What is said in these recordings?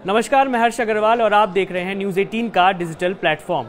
नमस्कार, मैं हर्ष अग्रवाल और आप देख रहे हैं न्यूज़ 18 का डिजिटल प्लेटफॉर्म।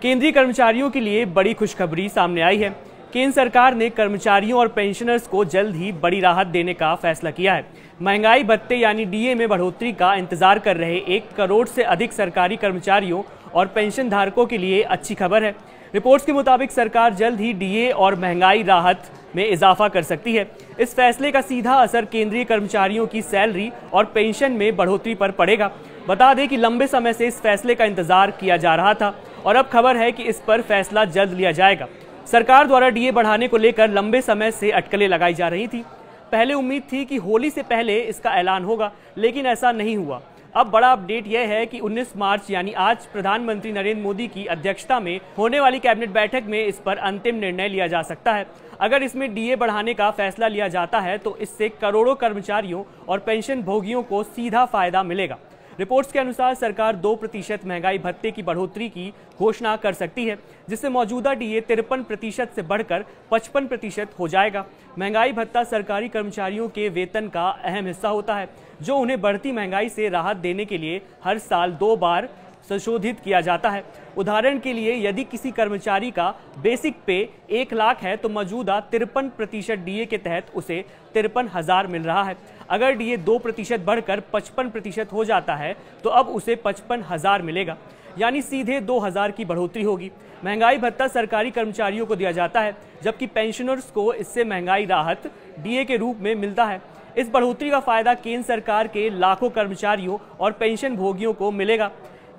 केंद्रीय कर्मचारियों के लिए बड़ी खुशखबरी सामने आई है। केंद्र सरकार ने कर्मचारियों और पेंशनर्स को जल्द ही बड़ी राहत देने का फैसला किया है। महंगाई भत्ते यानी डीए में बढ़ोतरी का इंतजार कर रहे 1 करोड़ से अधिक सरकारी कर्मचारियों और पेंशन धारकों के लिए अच्छी खबर है। रिपोर्ट्स के मुताबिक सरकार जल्द ही डीए और महंगाई राहत में इजाफा कर सकती है। इस फैसले का सीधा असर केंद्रीय कर्मचारियों की सैलरी और पेंशन में बढ़ोतरी पर पड़ेगा। बता दें कि लंबे समय से इस फैसले का इंतजार किया जा रहा था और अब खबर है कि इस पर फैसला जल्द लिया जाएगा। सरकार द्वारा डीए बढ़ाने को लेकर लंबे समय से अटकलें लगाई जा रही थी। पहले उम्मीद थी कि होली से पहले इसका ऐलान होगा, लेकिन ऐसा नहीं हुआ। अब बड़ा अपडेट यह है कि 19 मार्च यानी आज प्रधानमंत्री नरेंद्र मोदी की अध्यक्षता में होने वाली कैबिनेट बैठक में इस पर अंतिम निर्णय लिया जा सकता है। अगर इसमें डीए बढ़ाने का फैसला लिया जाता है तो इससे करोड़ों कर्मचारियों और पेंशन भोगियों को सीधा फायदा मिलेगा। रिपोर्ट्स के अनुसार सरकार 2% महंगाई भत्ते की बढ़ोतरी की घोषणा कर सकती है, जिससे मौजूदा डीए 53% से बढ़कर 55% हो जाएगा। महंगाई भत्ता सरकारी कर्मचारियों के वेतन का अहम हिस्सा होता है, जो उन्हें बढ़ती महंगाई से राहत देने के लिए हर साल 2 बार संशोधित किया जाता है। उदाहरण के लिए, यदि किसी कर्मचारी का बेसिक पे 1 लाख है तो मौजूदा 53% डीए के तहत उसे 53,000 मिल रहा है। अगर डीए 2% बढ़कर 55% हो जाता है तो अब उसे 55,000 मिलेगा, यानी सीधे 2,000 की बढ़ोतरी होगी। महंगाई भत्ता सरकारी कर्मचारियों को दिया जाता है, जबकि पेंशनर्स को इससे महंगाई राहत डीए के रूप में मिलता है। इस बढ़ोतरी का फायदा केंद्र सरकार के लाखों कर्मचारियों और पेंशन भोगियों को मिलेगा।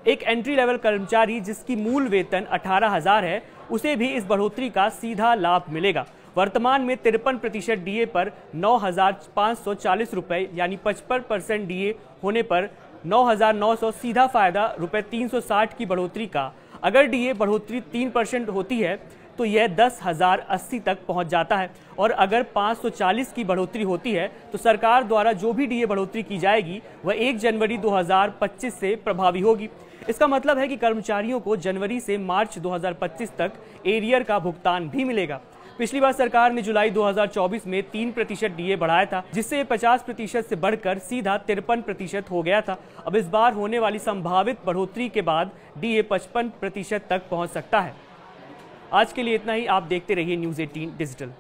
एक एंट्री लेवल कर्मचारी जिसकी मूल वेतन 18,000 है, उसे भी इस बढ़ोतरी का सीधा लाभ मिलेगा। वर्तमान में 53% डीए पर 9,540 रुपए यानी 55% डीए होने पर 9,900 सीधा फायदा ₹360 की बढ़ोतरी का। अगर डीए बढ़ोतरी 3% होती है तो यह 10,080 तक पहुंच जाता है और अगर 540 की बढ़ोतरी होती है तो सरकार द्वारा जो भी डीए बढ़ोतरी की जाएगी वह 1 जनवरी 2025 से प्रभावी होगी। इसका मतलब है कि कर्मचारियों को जनवरी से मार्च 2025 तक एरियर का भुगतान भी मिलेगा। पिछली बार सरकार ने जुलाई 2024 में 3% डीए बढ़ाया था, जिससे ये 50% से बढ़कर सीधा 53% हो गया था। अब इस बार होने वाली संभावित बढ़ोतरी के बाद डीए 55% तक पहुंच सकता है। आज के लिए इतना ही। आप देखते रहिए न्यूज़ 18 डिजिटल।